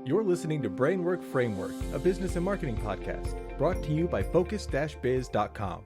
You're listening to Brainwork Framework, a business and marketing podcast, brought to you by focus-biz.com.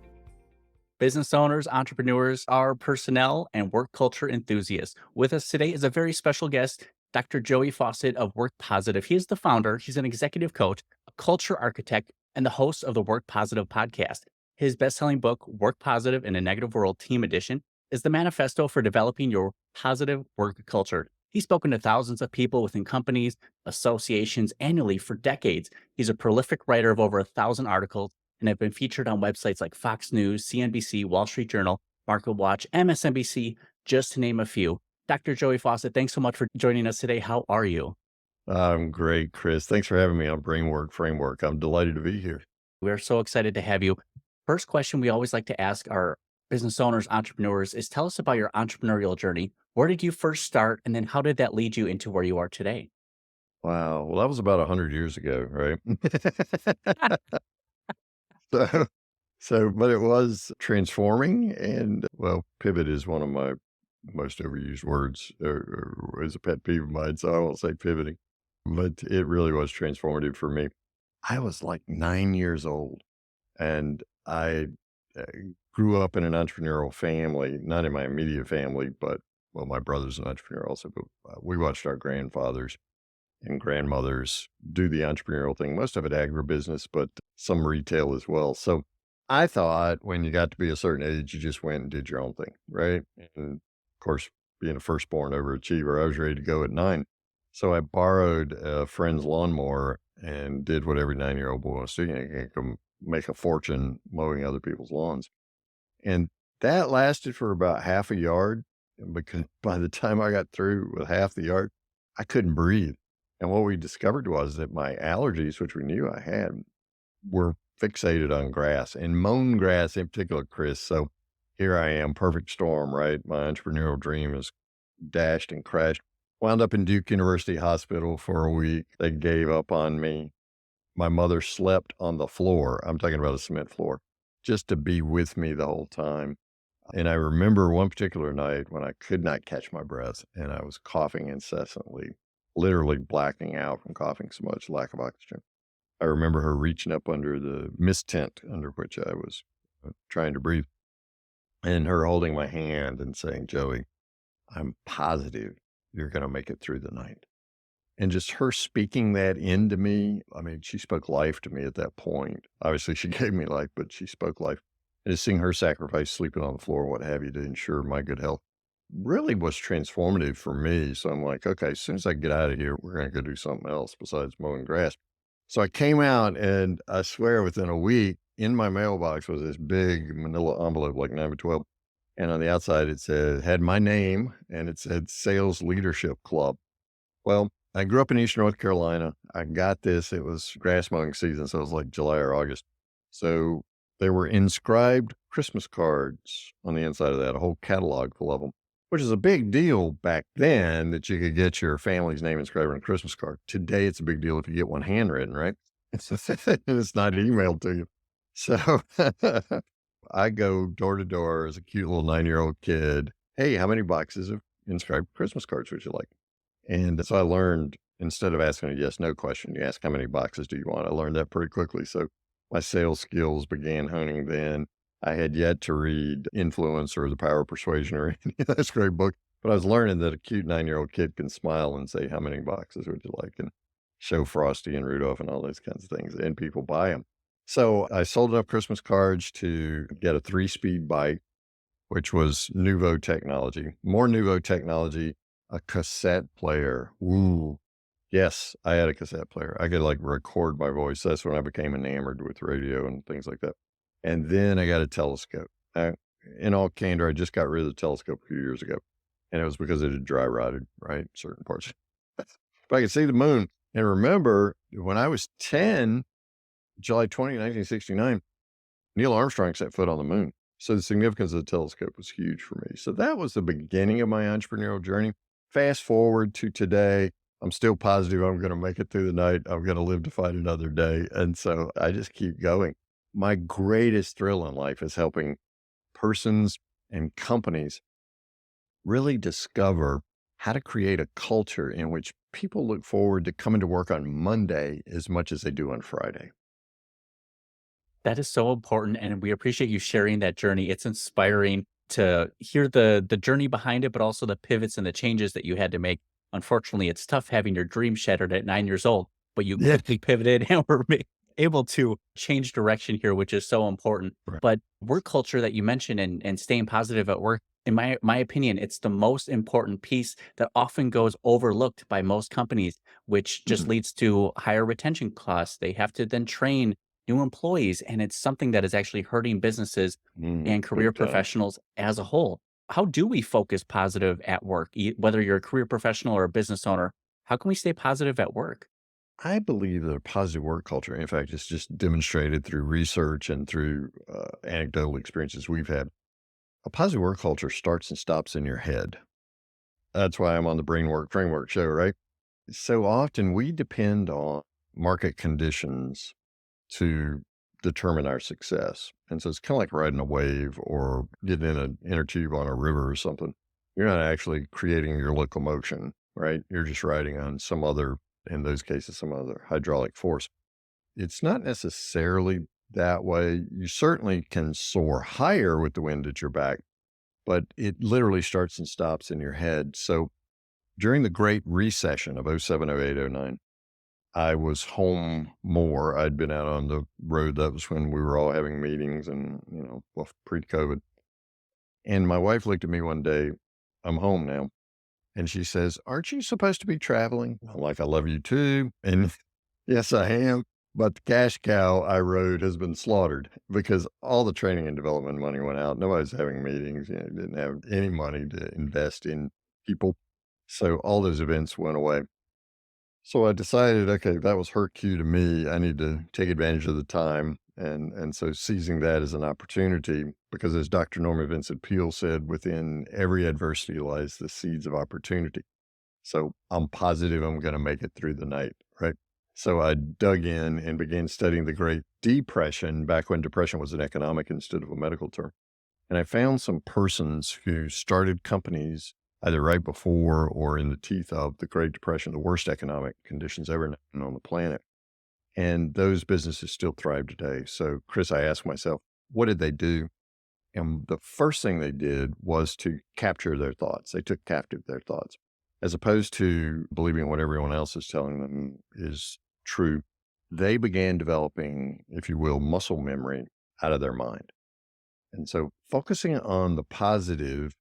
Business owners, entrepreneurs, our personnel, and work culture enthusiasts. With us today is a very special guest, Dr. Joey Faucette of Work Positive. He is the founder, he's an executive coach, a culture architect, and the host of the Work Positive podcast. His best-selling book, Work Positive in a Negative World Team Edition, is the manifesto for developing your positive work culture. He's spoken to thousands of people within companies, associations annually for decades. He's a prolific writer of over 1,000 articles and have been featured on websites like Fox News, CNBC, Wall Street Journal, MarketWatch, MSNBC, just to name a few. Dr. Joey Faucette, thanks so much for joining us today. How are you? I'm great, Chris. Thanks for having me on Brainwork Framework. I'm delighted to be here. We're so excited to have you. First question we always like to ask our business owners, entrepreneurs is tell us about your entrepreneurial journey. Where did you first start? And then how did that lead you into where you are today? Wow. Well, that was about 100 years ago, right? But it was transforming. And well, pivot is one of my most overused words or is a pet peeve of mine. So I won't say pivoting, but it really was transformative for me. I was like 9 years old and I uh, grew up in an entrepreneurial family, not in my immediate family, but well, my brother's an entrepreneur also, but we watched our grandfathers and grandmothers do the entrepreneurial thing, most of it agribusiness, but some retail as well. So I thought when you got to be a certain age, you just went and did your own thing, right? And of course, being a firstborn overachiever, I was ready to go at 9. So I borrowed a friend's lawnmower and did what every 9-year-old boy wants to do. You can make a fortune mowing other people's lawns. And that lasted for about half a yard. Because by the time I got through with half the yard, I couldn't breathe. And what we discovered was that my allergies, which we knew I had, were fixated on grass and mown grass in particular, Chris. So here I am, perfect storm, right? My entrepreneurial dream is dashed and crashed. Wound up in Duke University Hospital for a week. They gave up on me. My mother slept on the floor. I'm talking about a cement floor, just to be with me the whole time. And I remember one particular night when I could not catch my breath and I was coughing incessantly, literally blacking out from coughing so much, lack of oxygen. I remember her reaching up under the mist tent under which I was trying to breathe and her holding my hand and saying, "Joey, I'm positive you're going to make it through the night." And just her speaking that into me, I mean, she spoke life to me at that point. Obviously, she gave me life, but she spoke life. And just seeing her sacrifice, sleeping on the floor, what have you, to ensure my good health really was transformative for me. So I'm like, okay, as soon as I get out of here, we're going to go do something else besides mowing grass. So I came out and I swear within a week in my mailbox was this big manila envelope, like 9 by 12. And on the outside, had my name and it said Sales Leadership Club. Well, I grew up in Eastern North Carolina. I got this. It was grass mowing season. So it was like July or August. So there were inscribed Christmas cards on the inside of that, a whole catalog full of them, which is a big deal back then that you could get your family's name inscribed on a Christmas card. Today, it's a big deal if you get one handwritten, right? It's not emailed to you. So I go door to door as a cute little 9-year-old kid. Hey, how many boxes of inscribed Christmas cards would you like? And so I learned, instead of asking a yes, no question, you ask how many boxes do you want? I learned that pretty quickly. So my sales skills began honing then. I had yet to read Influence or The Power of Persuasion or any of those great books, but I was learning that a cute 9-year-old kid can smile and say, how many boxes would you like? And show Frosty and Rudolph and all those kinds of things, and people buy them. So I sold enough Christmas cards to get a 3-speed bike, which was Nouveau technology, more Nouveau technology, a cassette player. Ooh. Yes, I had a cassette player. I could like record my voice. That's when I became enamored with radio and things like that. And then I got a telescope. In all candor, I just got rid of the telescope a few years ago. And it was because it had dry rotted, right? Certain parts. But I could see the moon. And remember, when I was 10, July 20, 1969, Neil Armstrong set foot on the moon. So the significance of the telescope was huge for me. So that was the beginning of my entrepreneurial journey. Fast forward to today, I'm still positive I'm going to make it through the night. I'm going to live to fight another day. And so I just keep going. My greatest thrill in life is helping persons and companies really discover how to create a culture in which people look forward to coming to work on Monday as much as they do on Friday. That is so important, and we appreciate you sharing that journey. It's inspiring to hear the journey behind it, but also the pivots and the changes that you had to make. Unfortunately, it's tough having your dream shattered at 9 years old, but you Yeah. quickly pivoted and were able to change direction here, which is so important. Right. But work culture that you mentioned and staying positive at work, in my opinion, it's the most important piece that often goes overlooked by most companies, which just Mhm. leads to higher retention costs. They have to then train new employees, and it's something that is actually hurting businesses and career Big time. professionals as a whole. How do we focus positive at work, whether you're a career professional or a business owner? How can we stay positive at work? I believe that a positive work culture, in fact, it's just demonstrated through research and through anecdotal experiences we've had. A positive work culture starts and stops in your head. That's why I'm on the Brain Work Framework show, right? So often we depend on market conditions to determine our success. And so it's kind of like riding a wave or getting in an inner tube on a river or something. You're not actually creating your locomotion, right? You're just riding on some other, in those cases, some other hydraulic force. It's not necessarily that way. You certainly can soar higher with the wind at your back, but it literally starts and stops in your head. So during the Great Recession of '07, '08, '09, I was home more. I'd been out on the road. That was when we were all having meetings and, well, pre-COVID. And my wife looked at me one day, I'm home now. And she says, "Aren't you supposed to be traveling?" I'm like, "I love you too." And yes, I am. But the cash cow I rode has been slaughtered because all the training and development money went out. Nobody's having meetings. Didn't have any money to invest in people. So all those events went away. So I decided, okay, that was her cue to me. I need to take advantage of the time. And so seizing that as an opportunity, because as Dr. Norman Vincent Peale said, within every adversity lies the seeds of opportunity. So I'm positive I'm going to make it through the night, right? So I dug in and began studying the Great Depression back when depression was an economic instead of a medical term. And I found some persons who started companies either right before or in the teeth of the Great Depression, the worst economic conditions ever known on the planet. And those businesses still thrive today. So, Chris, I asked myself, what did they do? And the first thing they did was to capture their thoughts. They took captive their thoughts, as opposed to believing what everyone else is telling them is true. They began developing, if you will, muscle memory out of their mind. And so focusing on the positive,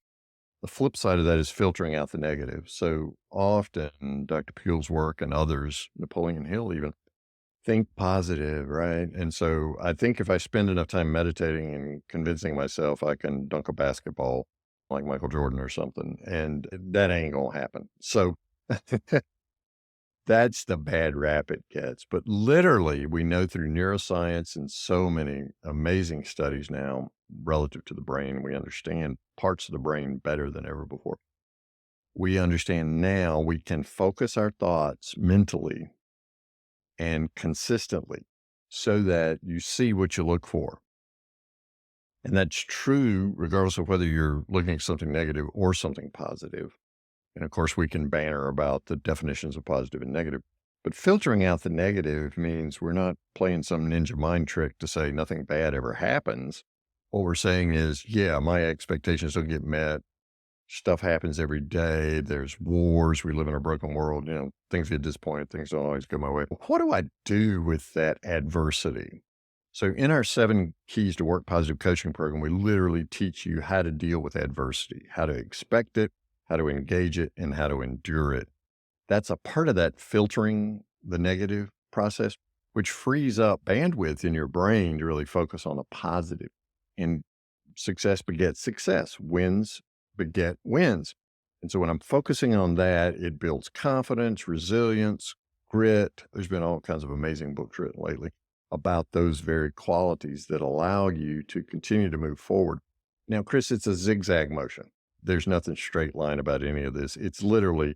the flip side of that is filtering out the negative. So often Dr. Peele's work and others, Napoleon Hill even, think positive, right? And so I think if I spend enough time meditating and convincing myself I can dunk a basketball like Michael Jordan or something, and that ain't gonna happen. So that's the bad rap it gets. But literally, we know through neuroscience and so many amazing studies now relative to the brain, we understand parts of the brain better than ever before. We understand now we can focus our thoughts mentally and consistently so that you see what you look for. And that's true regardless of whether you're looking at something negative or something positive. And of course, we can banter about the definitions of positive and negative. But filtering out the negative means we're not playing some ninja mind trick to say nothing bad ever happens. What we're saying is, yeah, my expectations don't get met. Stuff happens every day. There's wars. We live in a broken world. Things get disappointed. Things don't always go my way. What do I do with that adversity? So in our 7 Keys to Work Positive coaching program, we literally teach you how to deal with adversity, how to expect it, how to engage it, and how to endure it. That's a part of that filtering the negative process, which frees up bandwidth in your brain to really focus on the positive. And success begets success. Wins beget wins. And so when I'm focusing on that, it builds confidence, resilience, grit. There's been all kinds of amazing books written lately about those very qualities that allow you to continue to move forward. Now, Chris, it's a zigzag motion. There's nothing straight line about any of this. It's literally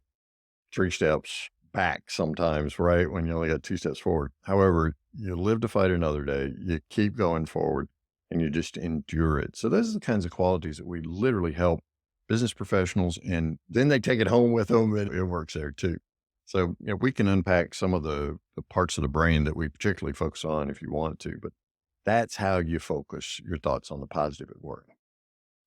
3 steps back sometimes, right? When you only got 2 steps forward. However, you live to fight another day. You keep going forward and you just endure it. So those are the kinds of qualities that we literally help business professionals, and then they take it home with them and it works there too. So, we can unpack some of the parts of the brain that we particularly focus on if you want to, but that's how you focus your thoughts on the positive at work.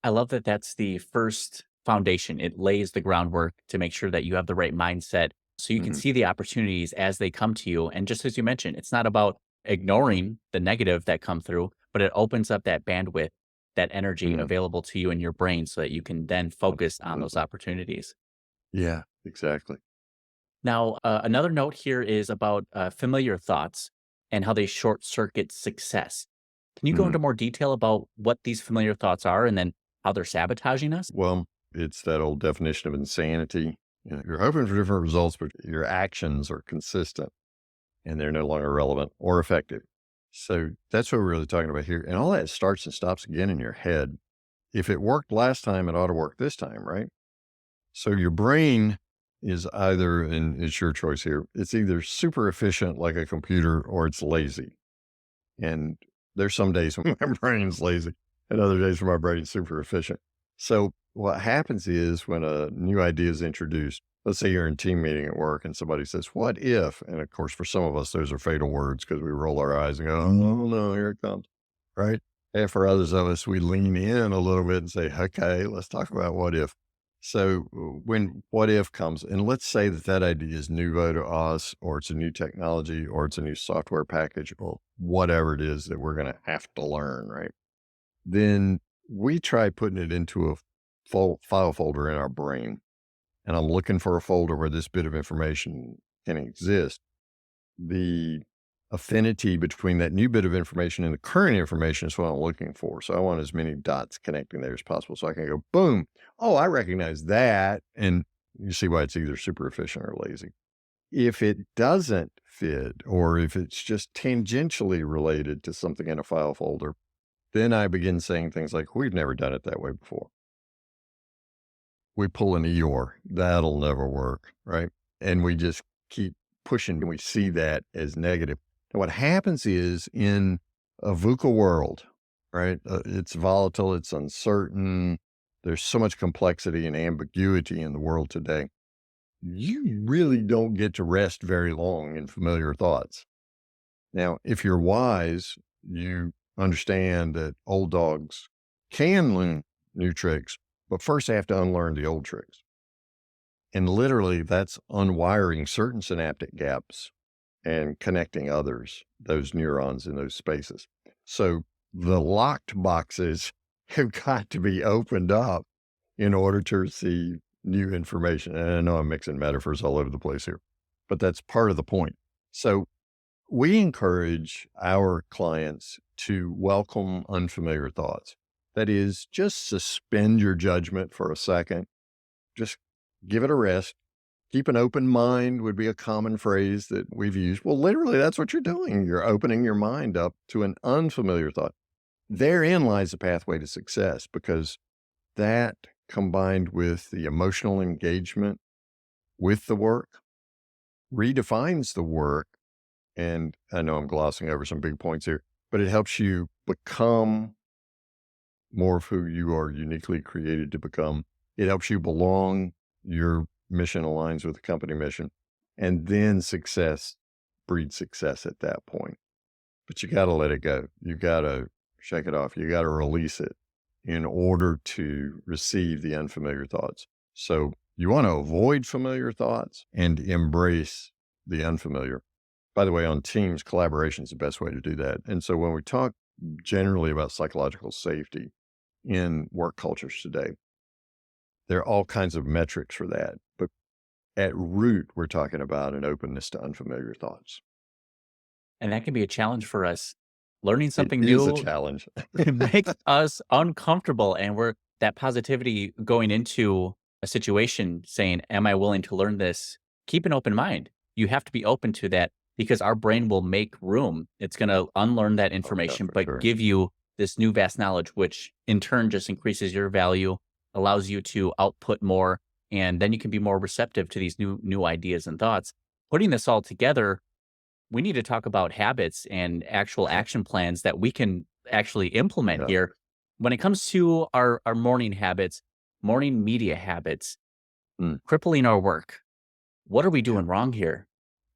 I love that that's the first foundation. It lays the groundwork to make sure that you have the right mindset so you can Hmm. see the opportunities as they come to you. And just as you mentioned, it's not about ignoring the negative that come through, but it opens up that bandwidth, that energy Hmm. available to you in your brain so that you can then focus on those Absolutely. opportunities. Yeah, exactly. Now, another note here is about familiar thoughts and how they short circuit success. Can you go Hmm. into more detail about what these familiar thoughts are and then how they're sabotaging us? Well, it's that old definition of insanity. You're hoping for different results, but your actions are consistent and they're no longer relevant or effective. So that's what we're really talking about here. And all that starts and stops again in your head. If it worked last time, it ought to work this time, right? So your brain is either, and it's your choice here, it's either super efficient like a computer or it's lazy. And there's some days when my brain's lazy and other days when my brain's super efficient. So what happens is when a new idea is introduced, let's say you're in a team meeting at work and somebody says, what if? And of course, for some of us, those are fatal words because we roll our eyes and go, oh no, here it comes. Right. And for others of us, we lean in a little bit and say, okay, let's talk about what if. So when what if comes, and let's say that that idea is nouveau to us, or it's a new technology, or it's a new software package, or whatever it is that we're going to have to learn, right? Then we try putting it into a file folder in our brain. And I'm looking for a folder where this bit of information can exist. The affinity between that new bit of information and the current information is what I'm looking for. So I want as many dots connecting there as possible. So I can go, boom. Oh, I recognize that. And you see why it's either super efficient or lazy. If it doesn't fit, or if it's just tangentially related to something in a file folder, then I begin saying things like, we've never done it that way before. We pull an Eeyore, that'll never work, right? And we just keep pushing and we see that as negative. And what happens is in a VUCA world, right? It's volatile, it's uncertain. There's so much complexity and ambiguity in the world today. You really don't get to rest very long in familiar thoughts. Now, if you're wise, you understand that old dogs can learn new tricks, but first they have to unlearn the old tricks. And literally, that's unwiring certain synaptic gaps and connecting others, those neurons in those spaces. So the locked boxes have got to be opened up in order to receive new information. And I know I'm mixing metaphors all over the place here, but that's part of the point. So we encourage our clients to welcome unfamiliar thoughts. That is, just suspend your judgment for a second. Just give it a rest. Keep an open mind would be a common phrase that we've used. Well, literally, that's what you're doing. You're opening your mind up to an unfamiliar thought. Therein lies the pathway to success, because that combined with the emotional engagement with the work redefines the work. And I know I'm glossing over some big points here, but it helps you become more of who you are uniquely created to become. It helps you belong. Your mission aligns with the company mission. And then success breeds success at that point. But you got to let it go. You got to shake it off. You got to release it in order to receive the unfamiliar thoughts. So you want to avoid familiar thoughts and embrace the unfamiliar. By the way, on teams, collaboration is the best way to do that. And so when we talk generally about psychological safety in work cultures today, there are all kinds of metrics for that. But at root, we're talking about an openness to unfamiliar thoughts. And that can be a challenge for us. Learning It something is a new challenge. it makes us uncomfortable, and we're that positivity going into a situation saying, "Am I willing to learn this?" Keep an open mind. You have to be open to that because our brain will make room. It's gonna unlearn that Oh, yeah, information, for but sure. give you this new vast knowledge, which in turn just increases your value, allows you to output more, and then you can be more receptive to these new ideas and thoughts. Putting this all together, we need to talk about habits and actual action plans that we can actually implement Yeah. here. When it comes to our morning habits, morning media habits, Mm. crippling our work, What are we doing wrong here?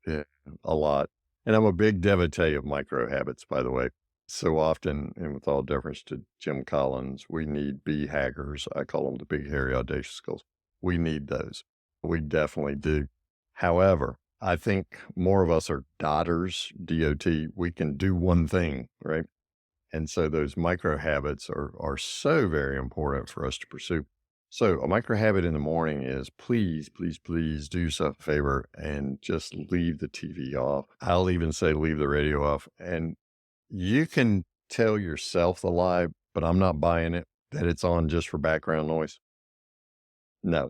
Yeah, a lot. And I'm a big devotee of micro habits, by the way. So often, and with all deference to Jim Collins, we need bee haggers. I call them the big, hairy, audacious goals. We need those. We definitely do. However, I think more of us are dotters, DOT. We can do one thing, right? And so those micro habits are so very important for us to pursue. So a micro habit in the morning is please, please, please do yourself a favor and just leave the TV off. I'll even say leave the radio off. And you can tell yourself the lie, but I'm not buying it, that it's on just for background noise. No,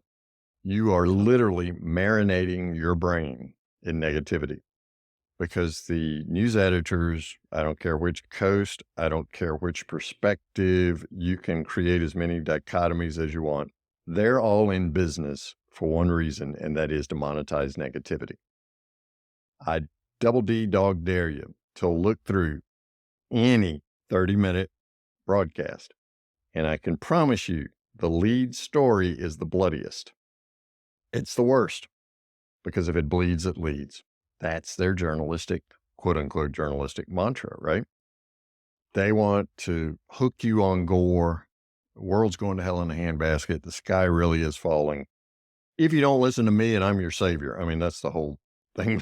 you are literally marinating your brain in negativity because the news editors, I don't care which coast, I don't care which perspective, you can create as many dichotomies as you want. They're all in business for one reason, and that is to monetize negativity. I double D dog dare you to look through any 30-minute broadcast, and I can promise you the lead story is the bloodiest. It's the worst because if it bleeds, it leads. That's their journalistic, quote unquote, journalistic mantra, right? They want to hook you on gore. The world's going to hell in a handbasket. The sky really is falling. If you don't listen to me and I'm your savior. I mean, that's the whole thing.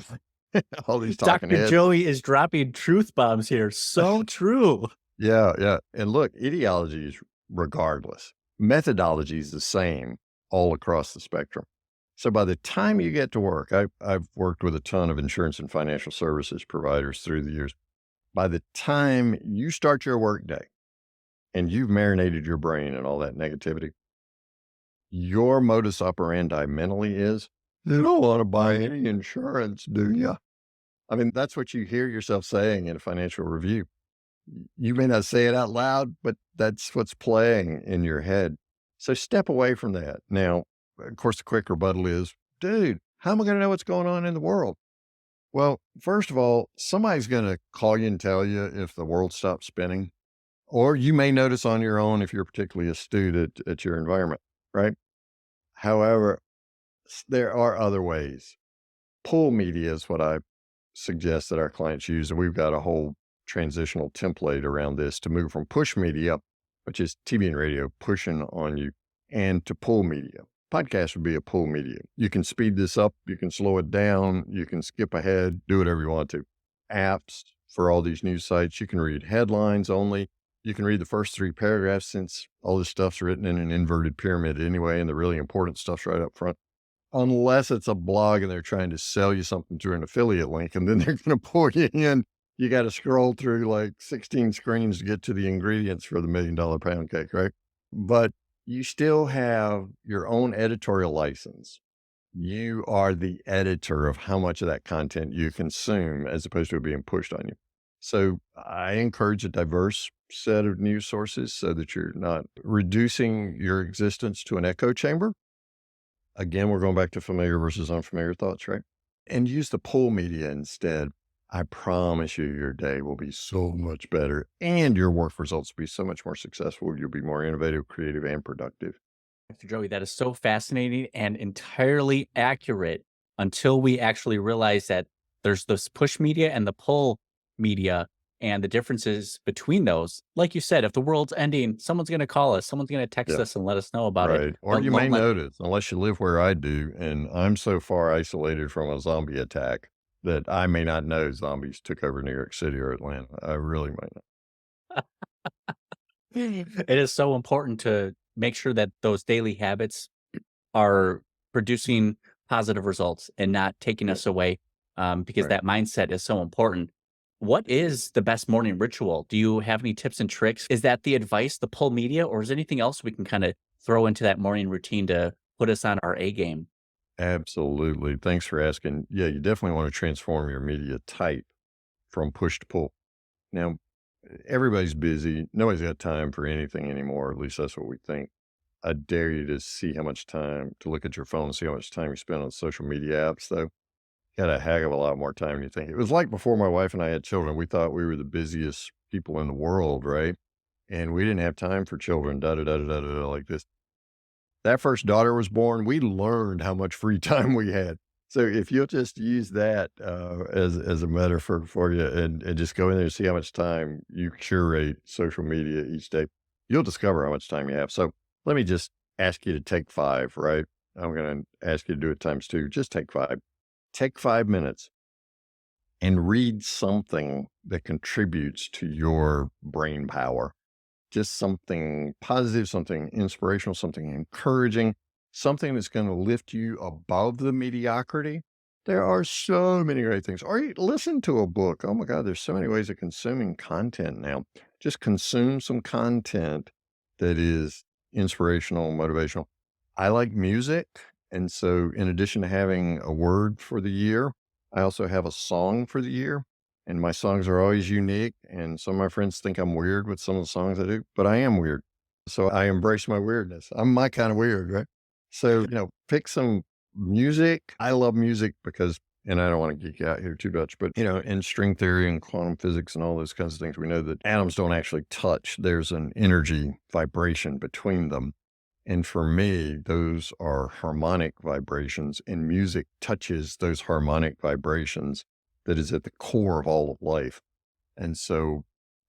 All these talking Dr. heads. Joey is dropping truth bombs here. So true. Yeah, yeah. And look, ideology is regardless. Methodology is the same all across the spectrum. So by the time you get to work, I've worked with a ton of insurance and financial services providers through the years. By the time you start your work day and you've marinated your brain and all that negativity, your modus operandi mentally is, you don't want to buy any insurance, do you? I mean, that's what you hear yourself saying in a financial review. You may not say it out loud, but that's what's playing in your head. So step away from that. Now, of course, the quick rebuttal is, dude, how am I going to know what's going on in the world? Well, first of all, somebody's going to call you and tell you if the world stops spinning, or you may notice on your own if you're particularly astute at your environment, right? However, there are other ways. Pull media is what I suggest that our clients use, and we've got a whole transitional template around this to move from push media, which is TV and radio pushing on you, and to pull media. Podcast would be a pull media. You can speed this up, you can slow it down, you can skip ahead, do whatever you want to. Apps for all these news sites, you can read headlines only. You can read the first 3 paragraphs since all this stuff's written in an inverted pyramid anyway, and the really important stuff's right up front. Unless it's a blog and they're trying to sell you something through an affiliate link, and then they're going to pull you in. You got to scroll through like 16 screens to get to the ingredients for the $1 million pound cake, right? But you still have your own editorial license. You are the editor of how much of that content you consume as opposed to it being pushed on you. So I encourage a diverse set of news sources so that you're not reducing your existence to an echo chamber. Again, we're going back to familiar versus unfamiliar thoughts, right? And use the pull media instead. I promise you, your day will be so much better and your work results will be so much more successful. You'll be more innovative, creative, and productive. Dr. Joey, that is so fascinating and entirely accurate until we actually realize that there's this push media and the pull media and the differences between those. Like you said, if the world's ending, someone's going to call us, someone's going to text us and let us know about it. Or But you may won't let- notice, unless you live where I do, and I'm so far isolated from a zombie attack that I may not know zombies took over New York City or Atlanta. I really might not. It is so important to make sure that those daily habits are producing positive results and not taking us away, because Right. that mindset is so important. What is the best morning ritual? Do you have any tips and tricks? Is that the advice, the pull media, or is there anything else we can kind of throw into that morning routine to put us on our A game? Absolutely. Thanks for asking. Yeah, you definitely want to transform your media type from push to pull. Now, everybody's busy. Nobody's got time for anything anymore. At least that's what we think. I dare you to see how much time, to look at your phone and see how much time you spend on social media apps, though. Got a heck of a lot more time than you think. It was like before my wife and I had children, we thought we were the busiest people in the world, right? And we didn't have time for children, like this. That first daughter was born, we learned how much free time we had. So if you'll just use that as a metaphor for you and just go in there and see how much time you curate social media each day, you'll discover how much time you have. So let me just ask you to take 5, right? I'm going to ask you to do it times 2. Just take 5. Take 5 minutes and read something that contributes to your brain power. Just something positive, something inspirational, something encouraging, something that's going to lift you above the mediocrity. There are so many great things. Or you listen to a book. Oh my God, there's so many ways of consuming content now. Just consume some content that is inspirational, motivational. I like music. And so, in addition to having a word for the year, I also have a song for the year. And my songs are always unique. And some of my friends think I'm weird with some of the songs I do, but I am weird. So I embrace my weirdness. I'm my kind of weird, right? So, pick some music. I love music because, and I don't want to geek out here too much, but, in string theory and quantum physics and all those kinds of things, we know that atoms don't actually touch. There's an energy vibration between them. And for me, those are harmonic vibrations, and music touches those harmonic vibrations that is at the core of all of life. And so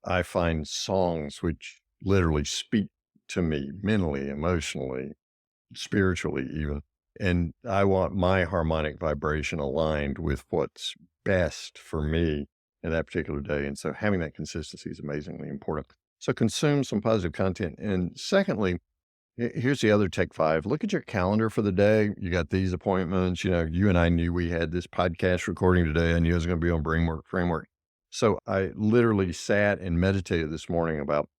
I find songs which literally speak to me mentally, emotionally, spiritually, even. And I want my harmonic vibration aligned with what's best for me in that particular day. And so having that consistency is amazingly important. So consume some positive content. And secondly, here's the other take 5. Look at your calendar for the day. You got these appointments. You and I knew we had this podcast recording today. I knew it was going to be on Brainwork Framework. So I literally sat and meditated this morning about,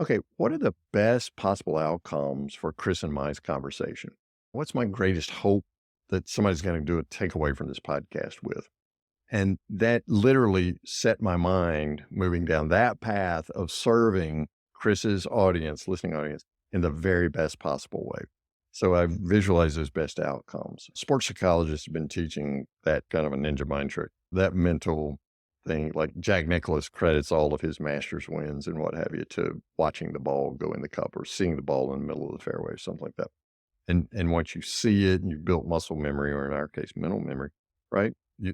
okay, what are the best possible outcomes for Chris and my conversation? What's my greatest hope that somebody's going to do a takeaway from this podcast with? And that literally set my mind moving down that path of serving Chris's audience, listening audience, in the very best possible way. So I've visualized those best outcomes. Sports psychologists have been teaching that kind of a ninja mind trick, that mental thing. Like Jack Nicklaus credits all of his Masters wins and what have you to watching the ball go in the cup or seeing the ball in the middle of the fairway or something like that. And once you see it and you've built muscle memory, or in our case, mental memory, right?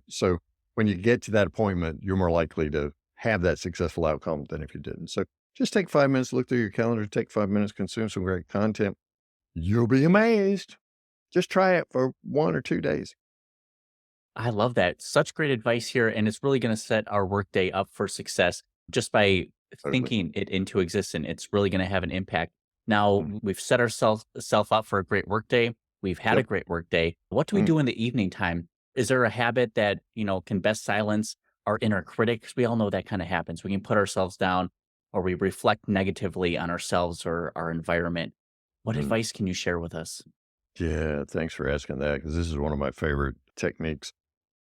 So when you get to that appointment, you're more likely to have that successful outcome than if you didn't. So just take 5 minutes, look through your calendar, take 5 minutes, consume some great content. You'll be amazed. Just try it for 1 or 2 days. I love that. Such great advice here. And it's really going to set our workday up for success just by Totally. thinking it into existence. It's really going to have an impact. Now, we've set ourselves up for a great workday. We've had a Yep. great workday. What do we do in the evening time? Is there a habit that, can best silence our inner critic? 'Cause we all know that kind of happens. We can put ourselves down or we reflect negatively on ourselves or our environment. What Mhm. advice can you share with us? Yeah, thanks for asking that, because this is one of my favorite techniques.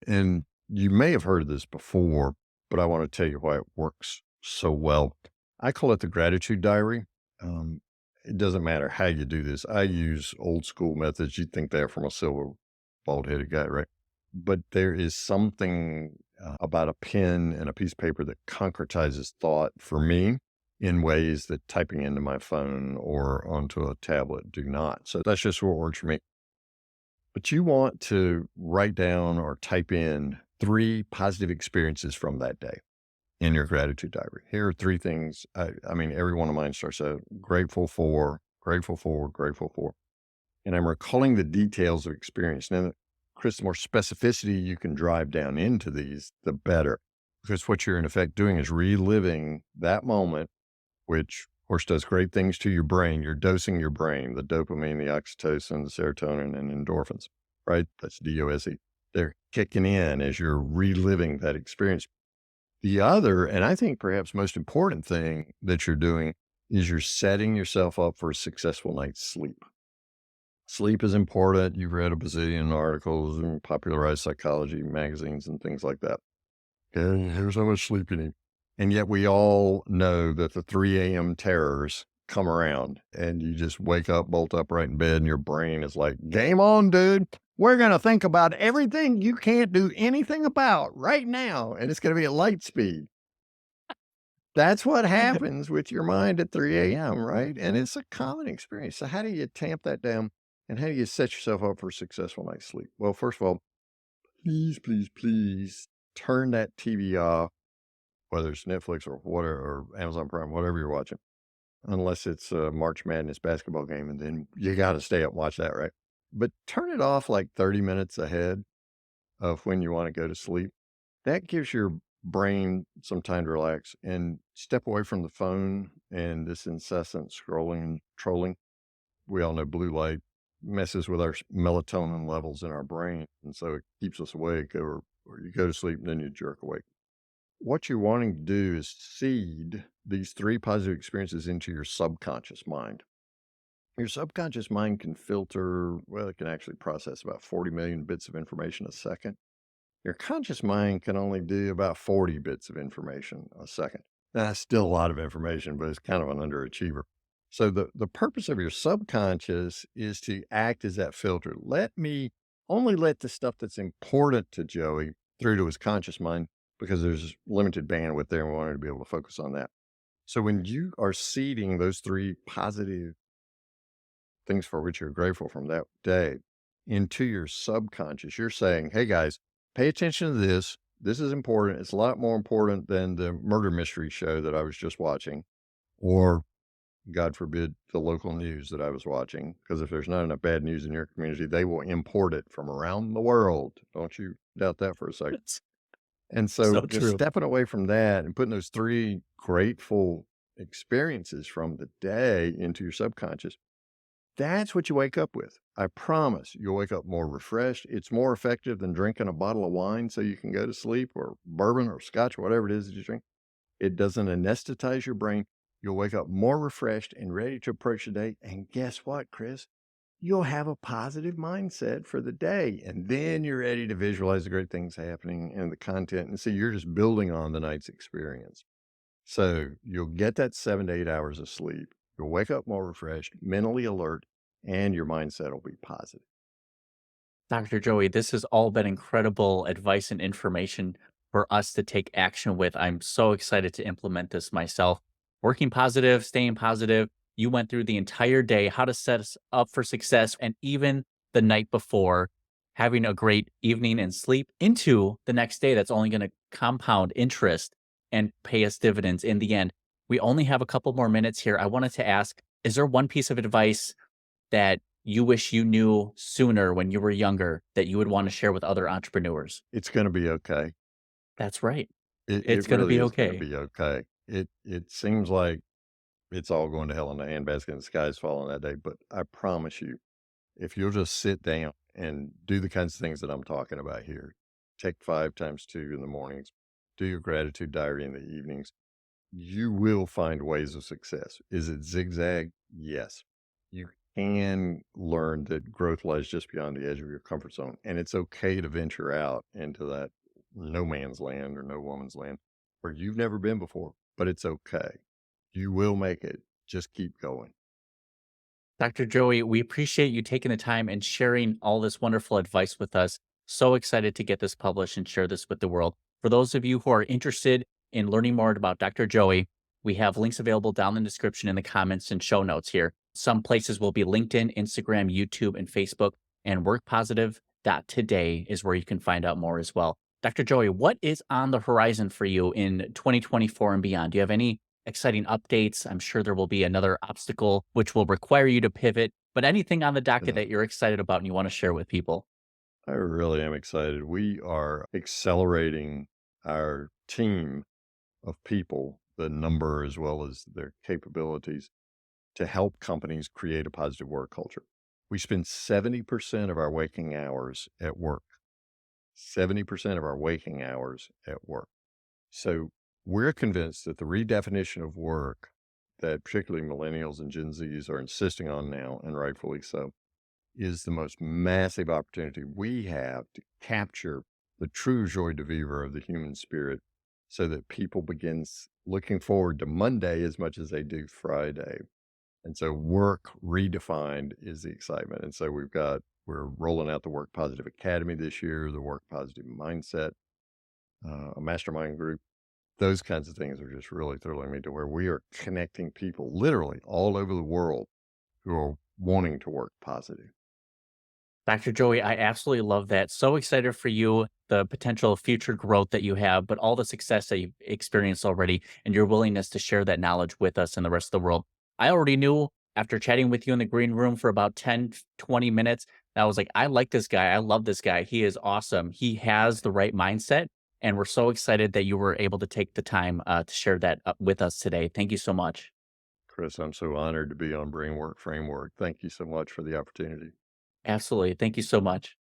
And you may have heard of this before, but I want to tell you why it works so well. I call it the gratitude diary. It doesn't matter how you do this. I use old school methods. You'd think they're from a silver, bald headed guy, right? But there is something about a pen and a piece of paper that concretizes thought for me in ways that typing into my phone or onto a tablet do not. So that's just what works for me. But you want to write down or type in 3 positive experiences from that day in your gratitude diary. Here are 3 things. I mean, every one of mine starts out grateful for, grateful for, grateful for. And I'm recalling the details of experience. Now, Chris, the more specificity you can drive down into these, the better. Because what you're in effect doing is reliving that moment, which of course does great things to your brain. You're dosing your brain, the dopamine, the oxytocin, the serotonin, and endorphins, right? That's DOSE. They're kicking in as you're reliving that experience. The other, and I think perhaps most important thing that you're doing is you're setting yourself up for a successful night's sleep. Sleep is important. You've read a bazillion articles and popularized psychology magazines and things like that. Okay, here's how much sleep you need. And yet we all know that the 3 a.m. terrors come around and you just wake up, bolt upright in bed, and your brain is like, game on, dude. We're going to think about everything you can't do anything about right now. And it's going to be at light speed. That's what happens with your mind at 3 a.m., right? And it's a common experience. So how do you tamp that down and how do you set yourself up for a successful night's sleep? Well, first of all, please, please, please turn that TV off, whether it's Netflix or whatever, or Amazon Prime, whatever you're watching, unless it's a March Madness basketball game, and then you got to stay up and watch that, right? But turn it off like 30 minutes ahead of when you want to go to sleep. That gives your brain some time to relax and step away from the phone and this incessant scrolling and trolling. We all know blue light messes with our melatonin levels in our brain, and so it keeps us awake, or you go to sleep and then you jerk awake. What you're wanting to do is seed these 3 positive experiences into your subconscious mind. Your subconscious mind can filter, well, it can actually process about 40 million bits of information a second. Your conscious mind can only do about 40 bits of information a second. That's still a lot of information, but it's kind of an underachiever. So the purpose of your subconscious is to act as that filter. Only let the stuff that's important to Joey through to his conscious mind, because there's limited bandwidth there and we want to be able to focus on that. So when you are seeding those 3 positive things for which you're grateful from that day into your subconscious, you're saying, hey guys, pay attention to this. This is important. It's a lot more important than the murder mystery show that I was just watching, or God forbid, the local news that I was watching. Because if there's not enough bad news in your community, they will import it from around the world. Don't you doubt that for a second. And so So just true. stepping away from that and putting those 3 grateful experiences from the day into your subconscious, that's what you wake up with. I promise you'll wake up more refreshed. It's more effective than drinking a bottle of wine so you can go to sleep, or bourbon or scotch or whatever it is that you drink. It doesn't anesthetize your brain. You'll wake up more refreshed and ready to approach the day. And guess what, Chris? You'll have a positive mindset for the day. And then you're ready to visualize the great things happening and the content. And so you're just building on the night's experience. So you'll get that 7 to 8 hours of sleep. You'll wake up more refreshed, mentally alert, and your mindset will be positive. Dr. Joey, this has all been incredible advice and information for us to take action with. I'm so excited to implement this myself. Working positive, staying positive. You went through the entire day, how to set us up for success, and even the night before, having a great evening and sleep into the next day. That's only going to compound interest and pay us dividends in the end. We only have a couple more minutes here. I wanted to ask, is there one piece of advice that you wish you knew sooner when you were younger that you would want to share with other entrepreneurs? It's going to be okay. That's right. It It's going to really be is going to okay. be okay. It seems like it's all going to hell in a handbasket and the sky's falling that day. But I promise you, if you'll just sit down and do the kinds of things that I'm talking about here, take 5 times 2 in the mornings, do your gratitude diary in the evenings, you will find ways of success. Is it zigzag? Yes. You can learn that growth lies just beyond the edge of your comfort zone. And it's okay to venture out into that no man's land or no woman's land where you've never been before, but it's okay. You will make it. Just keep going. Dr. Joey, we appreciate you taking the time and sharing all this wonderful advice with us. So excited to get this published and share this with the world. For those of you who are interested in learning more about Dr. Joey, we have links available down in the description in the comments and show notes here. Some places will be LinkedIn, Instagram, YouTube, and Facebook, and workpositive.today is where you can find out more as well. Dr. Joey, what is on the horizon for you in 2024 and beyond? Do you have any exciting updates? I'm sure there will be another obstacle which will require you to pivot, but anything on the docket Yeah, that you're excited about and you want to share with people? I really am excited. We are accelerating our team of people, the number as well as their capabilities, to help companies create a positive work culture. We spend 70% of our waking hours at work. 70% of our waking hours at work. So we're convinced that the redefinition of work that particularly millennials and Gen Zs are insisting on now, and rightfully so, is the most massive opportunity we have to capture the true joie de vivre of the human spirit so that people begin looking forward to Monday as much as they do Friday. And so work redefined is the excitement. And so we're rolling out the Work Positive Academy this year, the Work Positive Mindset, a mastermind group. Those kinds of things are just really thrilling me, to where we are connecting people literally all over the world who are wanting to work positive. Dr. Joey, I absolutely love that. So excited for you, the potential future growth that you have, but all the success that you've experienced already and your willingness to share that knowledge with us and the rest of the world. I already knew after chatting with you in the green room for about 10, 20 minutes, that I was like, I like this guy. I love this guy. He is awesome. He has the right mindset. And we're so excited that you were able to take the time to share that with us today. Thank you so much. Chris, I'm so honored to be on Brainwork Framework. Thank you so much for the opportunity. Absolutely. Thank you so much.